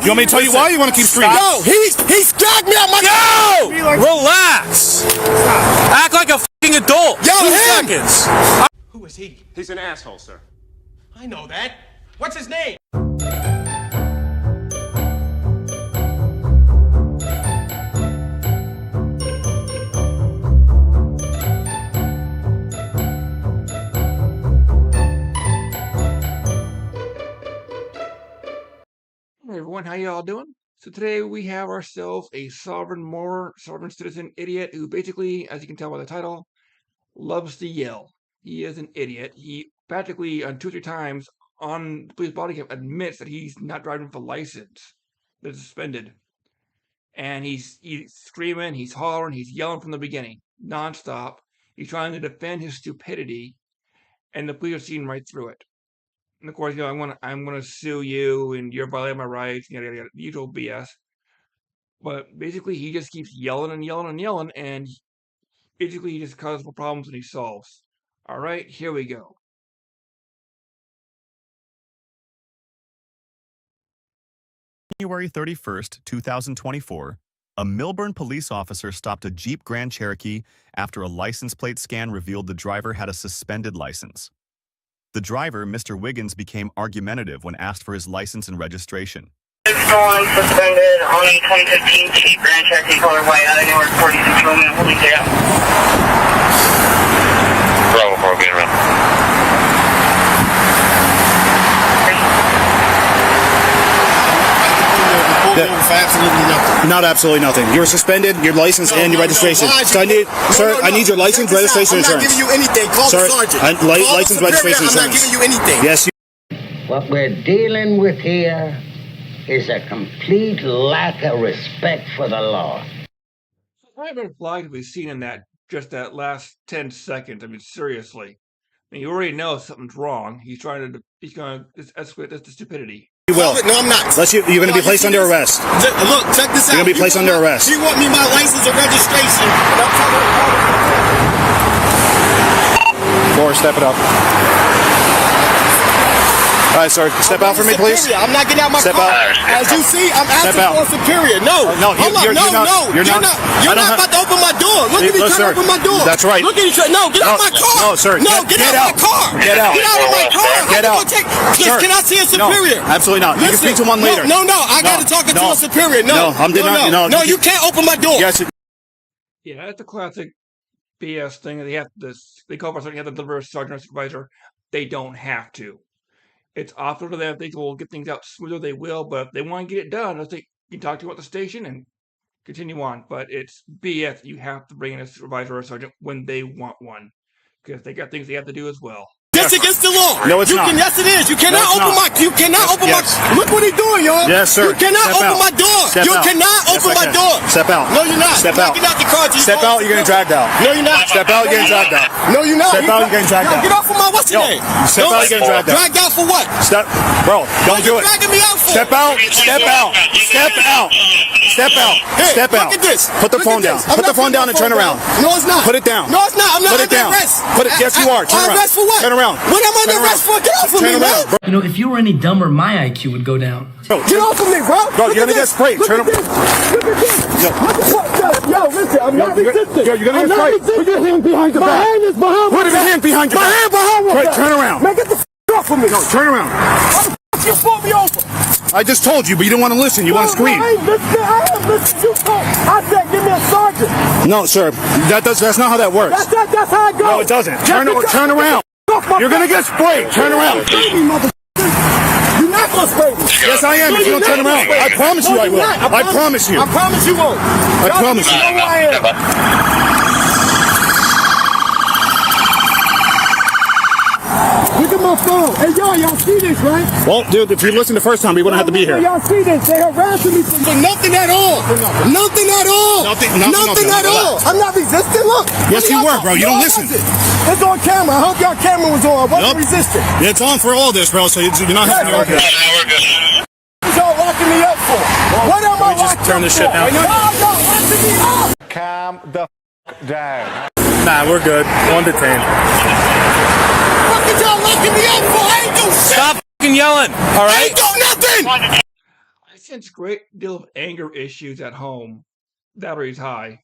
You want me to tell you why? You want to keep screaming? No, he's dragged me out my Yo! Relax! Act like a fucking adult. Yo, 2 him! seconds. Who is he? He's an asshole, sir. I know that. What's his name? Hey everyone, how y'all doing? So today we have ourselves a sovereign citizen idiot who basically, as you can tell by the title, loves to yell. He is an idiot. He practically, 2 or 3 times on the police body cam, admits that he's not driving for license. That's suspended. And he's screaming, he's hollering, he's yelling from the beginning, nonstop. He's trying to defend his stupidity, and the police are seeing right through it. And of course, you know, I'm gonna sue you, and you're violating my rights, yada yada yada, usual BS. But basically, he just keeps yelling and yelling and yelling, and basically he just causes more problems than he solves. All right, here we go. January 31st, 2024, a Millburn police officer stopped a Jeep Grand Cherokee after a license plate scan revealed the driver had a suspended license. The driver, Mr. Wiggins, became argumentative when asked for his license and registration. Stolen, suspended, on a 2015 Jeep Grand Cherokee color white, out of Newark 46 Roman, holy shit. Bravo 4, being around. Not absolutely nothing. You're suspended, your license, and your registration. So I need your license, registration, insurance. I'm not giving you anything. Call the sergeant. License, registration, insurance. I'm not giving you anything. Yes. What we're dealing with here is a complete lack of respect for the law. I haven't flagged to be seen in that last 10 seconds. I mean, seriously. I mean, you already know something's wrong. He's going to escalate this to stupidity. You will. No, I'm not. You're going to be placed under arrest. Look, check this out. You're going to be placed under arrest. You want me my license and registration. Or step it up. All right, sir. Step out for me, please. I'm not getting out my car. As you see, I'm asking for a superior. No. You're not. You're not about to open my door. Look at me trying to open my door. That's right. Look at you. No, get out of my car. No, sir. No, get out of my car. Get out. Get out of my car. Get out. Can I see a superior? No, absolutely not. You can speak to one later. No. I got to talk to a superior. No, No, you can't open my door. Yes. Yeah, that's the classic BS thing. They call for something. You have to deliver a sergeant or supervisor. They don't have to. It's optional to them. If they will get things out smoother, they will. But if they want to get it done, I think you can talk to them at the station and continue on. But it's BS. You have to bring in a supervisor or a sergeant when they want one, because they got things they have to do as well. That's against the law. No, it's not. Yes, it is. You cannot open my. You cannot open my. Look what he's doing, y'all. Yes, sir. You cannot open my door. You cannot open my door. Step out. No, you're not. Step out. Get out the car. Step out. You're getting dragged out. No, you're not. Step out. You're getting dragged out. No, you're not. Step out. You're getting dragged out. Get off of my. What's your name? Step out. You're getting dragged out. Dragged out for what? Step, bro. Don't do it. Dragging me out for? Step out. Step out. Step out. Step out. Step out. Look at this. Put the phone down. Put the phone down and turn around. No, it's not. Put it down. No, it's not. I'm not under arrest. Put it. Yes, you are. Turn around. Arrest for what? Turn around. What am I under arrest for? Get off of me, man. You know, if you were any dumber, my IQ would go down. Bro, get off of me, bro. Bro, you're gonna get sprayed. Turn around. Look at this. What the fuck? Yo, listen, I'm not resisting. You're gonna get sprayed. Put your hand behind your back. My hand is behind Put your hand behind your back. My hand behind my back. Turn around. Man, get the off of me. No, turn around. Why the fuck you pulled me over? I just told you, but you didn't want to listen. You want to scream. I ain't listening. I am listening. You talk. I said, give me a sergeant. No, sir. That's not how that works. That's how it goes. No, it doesn't. Turn around. You're gonna get sprayed. Turn around. You're not gonna spray me. Yes, I am. If you don't turn around, I promise you I will. I promise you. I promise you won't. I promise you. You know who I am. Look at my phone. Hey, y'all see this, right? Well, dude, if you listened the first time, we wouldn't have to be here. Y'all see this? They harassing me for nothing at all. Nothing at all. Nothing at all. I'm not resisting. Look. Yes, you were, bro. You don't listen. It's on camera. I hope y'all camera was on. I wasn't resisting. It's on for all this, bro, so you're not having to work it. What y'all locking me up for? What am I just turn this shit down? Y'all locking me up. Calm the down. Nah, we're good. One detained. What did y'all locking me up for? I ain't do shit. Stop fucking yelling, all right? I ain't do nothing. sense great deal of anger issues at home. Battery's high.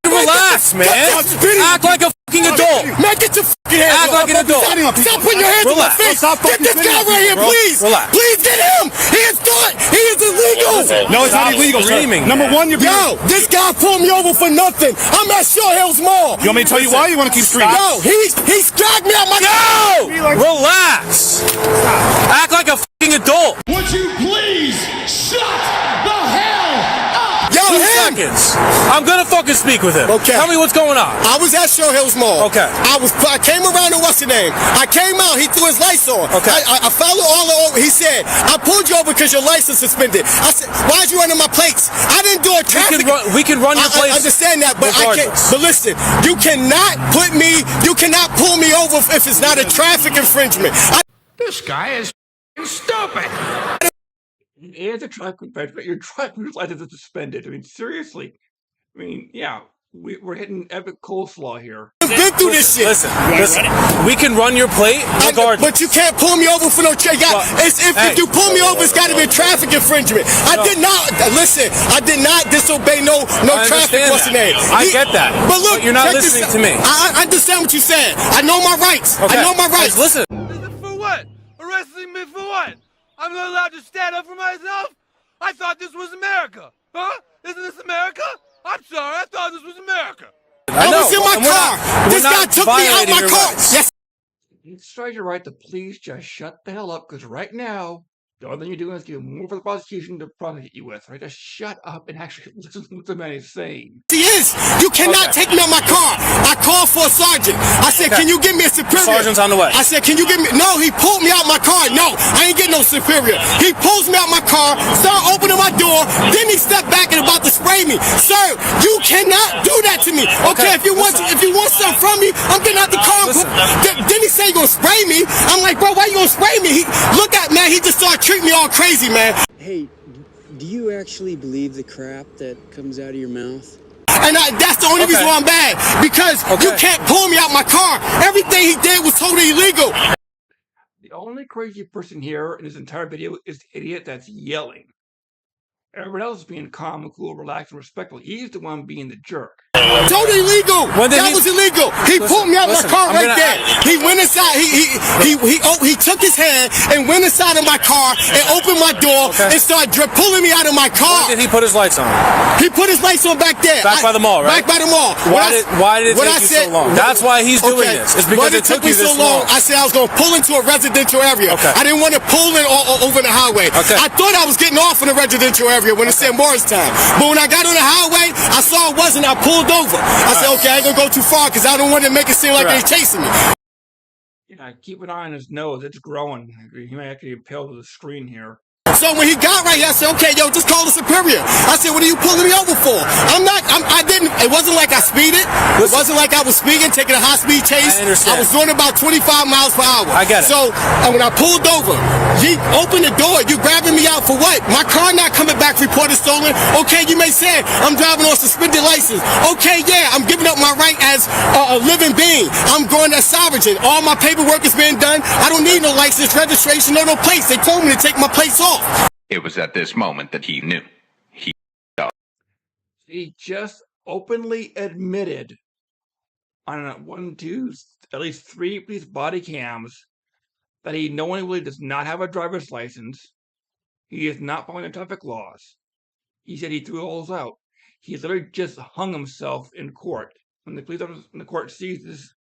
Relax, man. Act like a fucking adult. Man, get your fucking hands Act like an adult. Stop putting your hands on my face. Get this guy right here, please. Relax. Please get him. He is thought. He is illegal. No, it's not illegal, sir. Number one, you're Yo, this guy pulled me over for nothing. I'm at Short Hills Mall. You want me to tell you why? You want to keep screaming? No, he dragged me out my No! Relax. Act like a fucking adult. Would you please shut the hell up? Yo, 2 him. seconds. I'm gonna fucking speak with him. Okay. Tell me what's going on. I was at Short Hills Mall. Okay. I came around and what's the name? I came out, he threw his lights on. Okay. I followed all over. He said, I pulled you over because your license suspended. I said, why'd you running my plates? I didn't do a traffic. We can run your plates. I understand that, but I can't. But listen, you cannot pull me over if it's not a traffic infringement. This guy is stupid. It is a traffic infraction, but your driver's license is suspended. I mean, seriously. I mean, yeah, we're hitting epic coleslaw here. I've been through this shit. Listen. We can run your plate regardless. But you can't pull me over for no traffic. If you pull me over, it's got to be a traffic infringement. I did not disobey no traffic. What's the name? I get that. But look, you're not listening to me. I understand what you're saying. I know my rights. Okay. I know my rights. Listen. For what? Arresting me for what? I'm not allowed to stand up for myself? I thought this was America. Huh? Isn't this America? I'm sorry, I thought this was America. I was in my car. This guy took me out my car. Yes. It's your right to please just shut the hell up, because right now, the only thing you're doing is giving more for the prosecution to prosecute you with, right? Just shut up and actually listen to what the man is saying. He is. You cannot take me out my car. I called for a sergeant. I said, can you give me a superior? Sergeant's on the way. I said, can you give me? No, he pulled me out my car. No, I ain't getting no superior. He pulls me out my car, started opening my door, then he stepped back and about to spray me. Sir, you cannot do that to me. Okay, if you want something from me, I'm getting out the car. Then he say you gonna spray me. I'm like, bro, why you gonna spray me? Look at, man, he just started treating me all crazy, man. Hey, do you actually believe the crap that comes out of your mouth? And that's the only reason why I'm bad. Because you can't pull me out my car. Everything he did was totally illegal. The only crazy person here in this entire video is the idiot that's yelling. Everyone else is being calm and cool, relaxed, and respectful. He's the one being the jerk. Totally illegal. That was illegal. He pulled me out my car right there. He went inside. He took his hand and went inside of my car and opened my door and started pulling me out of my car. When did he put his lights on? He put his lights on back there. Back by the mall, right? Back by the mall. Why did it take you so long? That's why he's doing this. It's because it took me you this so long. I said I was going to pull into a residential area. I didn't want to pull in over the highway. I thought I was getting off in a residential area when it said Morristown. But when I got on the highway, I saw it wasn't. I pulled over. I said, okay, I ain't gonna go too far because I don't want to make it seem like they're chasing me. Yeah, keep an eye on his nose. It's growing. He may actually impale to the screen here. So when he got right here, I said, okay, yo, just call the superior. I said, what are you pulling me over for? It wasn't like I speeded. It wasn't like I was speeding, taking a high-speed chase. I was doing about 25 miles per hour. I get it. So when I pulled over, he opened the door. You grabbing me out for what? My car not coming back reported stolen. Okay, you may say I'm driving on suspended license. Okay, yeah, I'm giving up my right as a living being. I'm going as sovereign. All my paperwork is being done. I don't need no license, registration, no plates. They told me to take my plates off. It was at this moment that he knew. He just openly admitted on at least 3 police body cams that he knowingly does not have a driver's license. He is not following the traffic laws. He said he threw all those out. He literally just hung himself in court. When the police officer in the court sees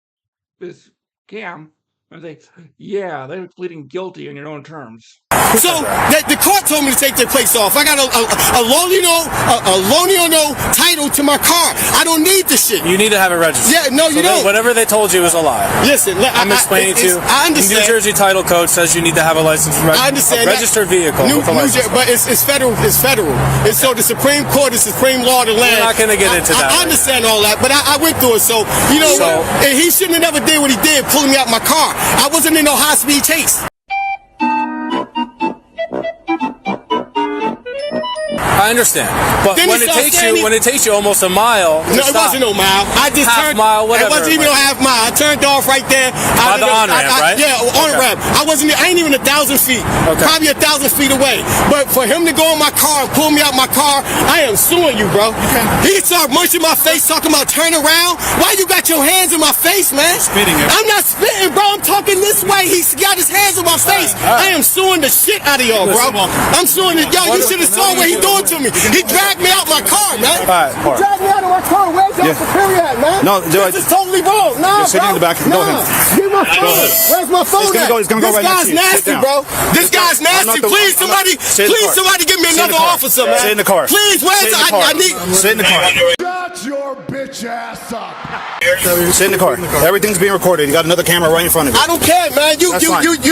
this cam, and they say, yeah, they're pleading guilty on your own terms. So the court told me to take their plates off. I got a Lonio title to my car. I don't need this shit. You need to have it registered. Yeah, no, you don't. Whatever they told you is a lie. Listen, I'm explaining to you. I understand. New Jersey title code says you need to have a license. I understand a registered vehicle with a license. But it's federal. It's federal. And so the Supreme Court is the supreme law of the land. We're not going to get into that. I understand all that, but I went through it. So and he shouldn't have never did what he did, pulling me out my car. I wasn't in no high-speed chase. I understand, but Then when he it takes you almost a mile, no, it wasn't no mile. I just half turned. mile, whatever. It wasn't even a half mile. I turned off right there. By the on-ramp, right? Yeah, on ramp. I ain't even 1,000 feet. Okay. Probably 1,000 feet away. But for him to go in my car and pull me out my car, I am suing you, bro. He started munching my face, talking about turn around. Why you got your hands in my face, man? Spitting it. I'm not spitting, bro. I'm talking this way. He's got his hands in my face. I am suing the shit out of y'all, bro. I'm suing the yo. You should have saw what he doing to me. He dragged me out my car, man. He dragged me out of my car. Where's your superior at, man? No, this is totally wrong. Nah, You're sitting in the back. Go ahead. Give me my phone. Where's my phone at? It's gonna go right next to This guy's you. nasty, bro. This guy's nasty. Please, somebody give me another officer, man. Sit in the car. Please, I need. Sit in the car. Shut your bitch ass up. Sit in the car. Everything's being recorded. You got another camera right in front of you. I don't care, man. You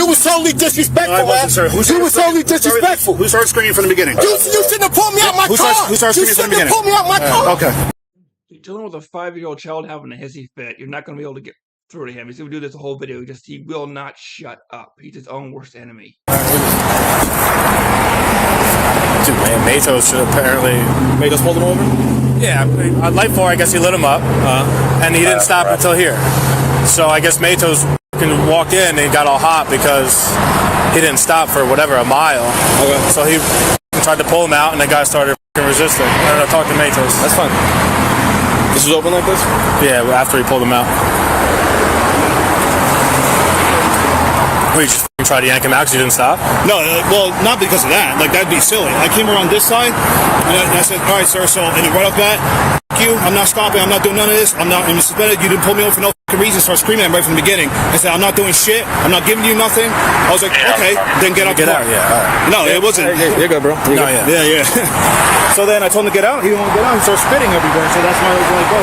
was totally disrespectful, man. You was totally disrespectful. Who started screaming from the beginning? You shouldn't have pulled me out my car. Who started screaming from the beginning? You shouldn't have pulled me out my car. Okay. You're dealing with a 5-year-old child having a hissy fit. You're not going to be able to get through to him. He's going to do this whole video. He will not shut up. He's his own worst enemy. Dude, man, Matos should apparently. Matos pulled him over? Yeah, on light 4, I guess he lit him up, and he didn't stop until here. So I guess Matos walked in and he got all hot because he didn't stop for whatever, a mile. Okay. So he tried to pull him out, and the guy started resisting. I don't know, talk to Matos. That's fine. This was open like this? Yeah, after he pulled him out. We just tried to yank him out because he didn't stop? No, well, not because of that. Like, that'd be silly. I came around this side, and I said, all right, sir, so, and right off that, you, I'm not stopping, I'm not doing none of this, I'm suspended, you didn't pull me over for no reason, start screaming at me right from the beginning. I said, I'm not doing shit, I'm not giving you nothing. I was like, okay, then get out the car. Yeah, all right. No, it wasn't. You're good, bro. Yeah. So then I told him to get out, he didn't want to get out, he started spitting everywhere, so that's why I was like, go.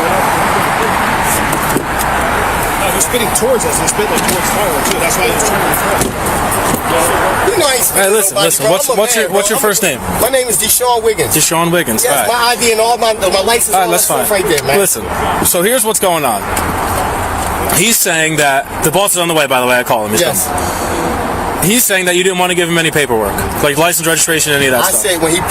He was spitting towards us, he spit like towards Tyler, too, that's why he was trying to throw. You know I ain't Hey, listen. What's your first name? My name is Deshaun Wiggins. Deshaun Wiggins. Yes, my ID and all my license. All right, that's fine. Right there, man. Listen. So here's what's going on. He's saying that the boss is on the way. By the way, I call him. Yes. He's saying that you didn't want to give him any paperwork, like license, registration, any of that stuff. I said when he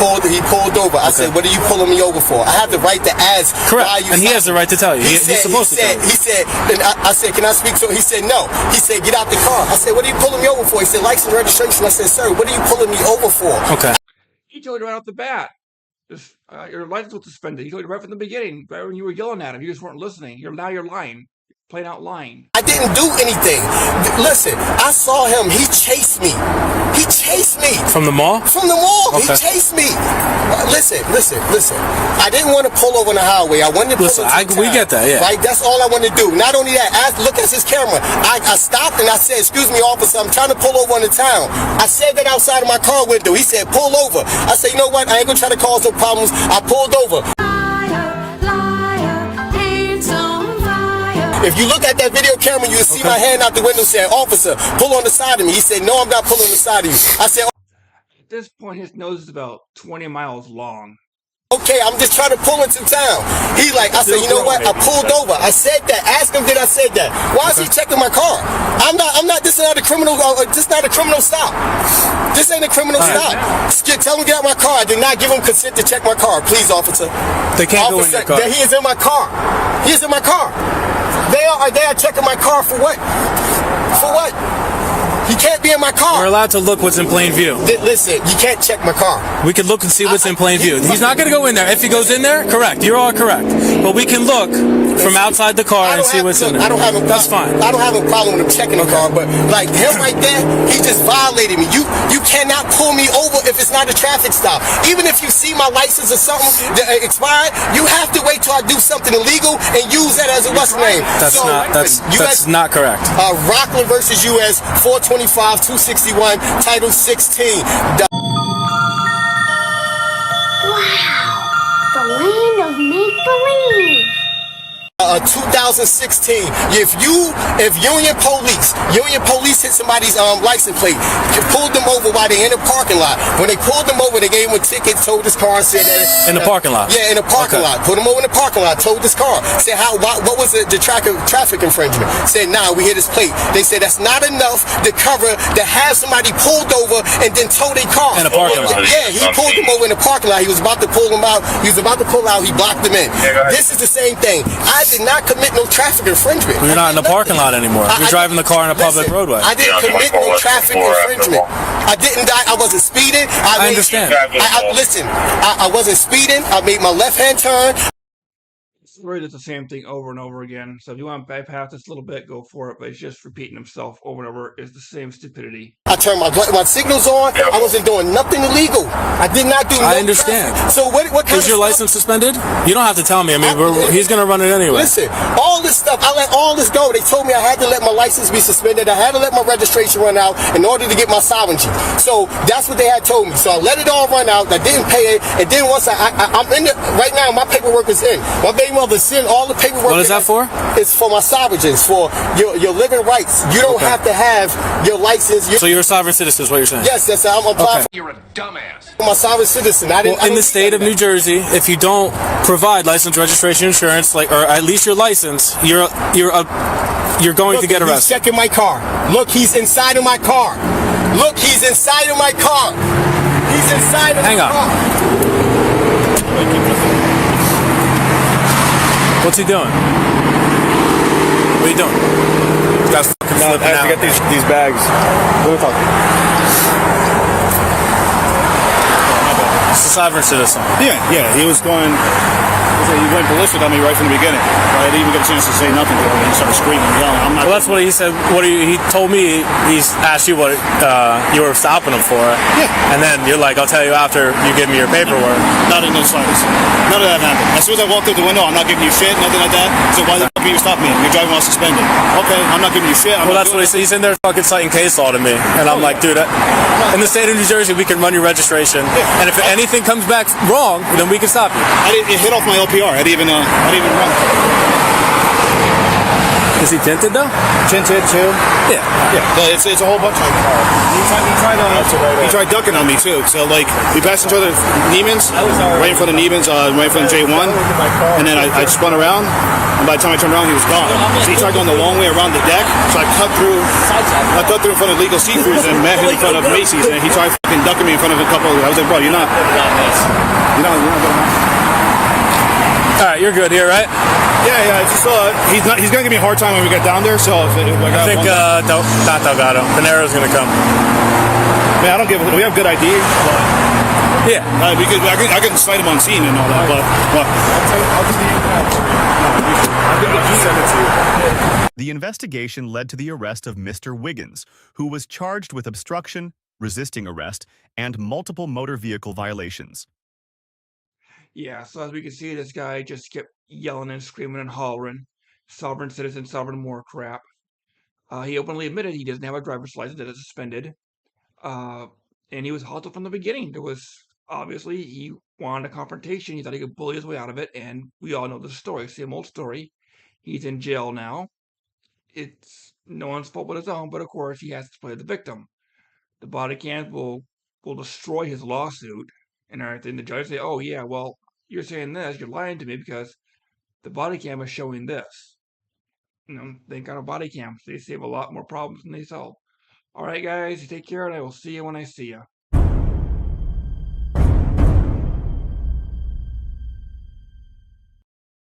pulled over. I said, "What are you pulling me over for?" I have the right to ask. Correct. Why you and he has the right to tell you. He's supposed to tell you. He said, and I said, "Can I speak to him?" He said, "No." He said, "Get out the car." I said, "What are you pulling me over for?" He said, "License, registration." I said, "Sir, what are you pulling me over for?" Okay. He told you right off the bat. Your license was suspended. He told you right from the beginning, right when you were yelling at him. You just weren't listening. Now you're lying. Plain out lying. I didn't do anything. Listen, I saw him. He chased me. From the mall? From the mall. Okay. He chased me. Listen. I didn't want to pull over on the highway. I wanted to pull into town. We get that, yeah. Right? That's all I wanted to do. Not only that, look at his camera. I stopped and I said, "Excuse me, officer, I'm trying to pull over on the town." I said that outside of my car window. He said, "Pull over." I said, "You know what? I ain't going to try to cause no problems." I pulled over. If you look at that video camera, you'll see my hand out the window saying, "Officer, pull on the side of me." He said, "No, I'm not pulling on the side of you." I said, at this point, his nose is about 20 miles long. "Okay, I'm just trying to pull into town." I said, "You know what? I pulled over." I said that. Ask him, did I say that? Why is he checking my car? I'm not, this is not a criminal, this is not a criminal stop. This ain't a criminal stop. Tell him to get out my car. I did not give him consent to check my car. Please, officer. They can't go in your car. He is in my car. He is in my car. They are checking my car for what? For what? He can't be in my car. We're allowed to look what's in plain view. Listen, you can't check my car. We can look and see what's in plain view. He's not going to go in there. If he goes in there, correct. You're all correct. But we can look from outside the car and see what's in there. That's fine. I don't have a problem with him checking the car, but like him right there, he just violated me. You cannot pull me over if it's not a traffic stop. Even if you see my license or something expired, you have to wait till I do something illegal and use that as a what's name. That's not correct. Rockland versus U.S. 425-261, Title 16. Wow, the land of make-believe. 2016. If Union Police hit somebody's license plate, you pulled them over while they're in the parking lot. When they pulled them over, they gave him a ticket, towed his car, and said that in the parking lot. Yeah, in the parking lot. Put him over in the parking lot, towed his car. Said what was the traffic infringement? Said we hit his plate. They said that's not enough to cover to have somebody pulled over and then tow their car. In the parking lot. Yeah, he pulled him over in the parking lot. He was about to pull him out. He was about to pull out. He blocked him in. This is the same thing. I did not commit no traffic infringement. You're not in the parking lot anymore. You're driving the car on a public roadway. I didn't commit no traffic infringement. I didn't. I wasn't speeding. I understand. Listen, I wasn't speeding. I made my left-hand turn. It's really just the same thing over and over again. So if you want to bypass this a little bit, go for it. But it's just repeating himself over and over. It's the same stupidity. I turned my signals on. I wasn't doing nothing illegal. I did not do. I understand. Traffic. So what kind is your license suspended? You don't have to tell me. I mean, he's gonna run it anyway. Listen, all this stuff, I let all this go. They told me I had to let my license be suspended. I had to let my registration run out in order to get my sovereignty. So that's what they had told me. So I let it all run out. I didn't pay it, and then once I'm in it right now, my paperwork is in. My baby mother sent all the paperwork. What is that for? It's for my sovereignty. It's for your living rights. You don't have to have your license. So you're a sovereign citizen, is what you're saying? Yes, I'm applying. You're a dumbass. I'm a sovereign citizen. In the state of New Jersey, if you don't provide license, registration, insurance, or at least your license, you're going to get arrested. He's checking my car. Look, he's inside of my car. Look, he's inside of my car. He's inside of my car. Hang on. What's he doing? What are you doing? This guy's fucking flipping out. I have to get these bags. What are we talking? He's a sovereign citizen. Yeah. He was going. He went ballistic on me right from the beginning. I didn't even get a chance to say nothing to him. He started screaming, yelling. I'm not. Well, that's what he said. He told me he's asked you what you were stopping him for. Yeah. And then you're like, I'll tell you after you give me your paperwork. Not in the slightest. None of that happened. As soon as I walked through the window, I'm not giving you shit, nothing like that. So why the fuck are you stopping me? You're driving while suspended. Okay, I'm not giving you shit. Well, that's what he said. He's in there fucking citing case law to me, and I'm like, dude, in the state of New Jersey, we can run your registration, and if anything comes back wrong, then we can stop you. It hit off my LPR. I didn't even run it. Is he tinted though? Tinted too. Yeah. But it's a whole bunch of cars. He tried ducking on me too. So like we passed each other Neiman's, right in front of Neiman's, right in front of J1, and then I spun around, and by the time I turned around, he was gone. So he tried going the long way around the deck. So I cut through in front of Legal Seafoods and met him in front of Macy's, and he tried fucking ducking me in front of a couple. I was like, bro, you're not good enough. All right, you're good here, right? Yeah. It's just he's gonna give me a hard time when we get down there. So I think not Delgado. Panero's gonna come. Man, I don't give. We have good ID. But yeah, I can cite him on scene and all that. But The investigation led to the arrest of Mr. Wiggins, who was charged with obstruction, resisting arrest, and multiple motor vehicle violations. Yeah, so as we can see, this guy just kept yelling and screaming and hollering. Sovereign citizen, sovereign more crap. He openly admitted he doesn't have a driver's license that is suspended. And he was hostile from the beginning. There was, obviously, he wanted a confrontation. He thought he could bully his way out of it. And we all know the story. Same old story. He's in jail now. It's no one's fault but his own. But, of course, he has to play the victim. The body cams will destroy his lawsuit and everything. The judge say, oh, yeah, well, you're saying this, you're lying to me because the body cam is showing this. Thank God of body cams. They save a lot more problems than they solve. All right, guys, you take care, and I will see you when I see you.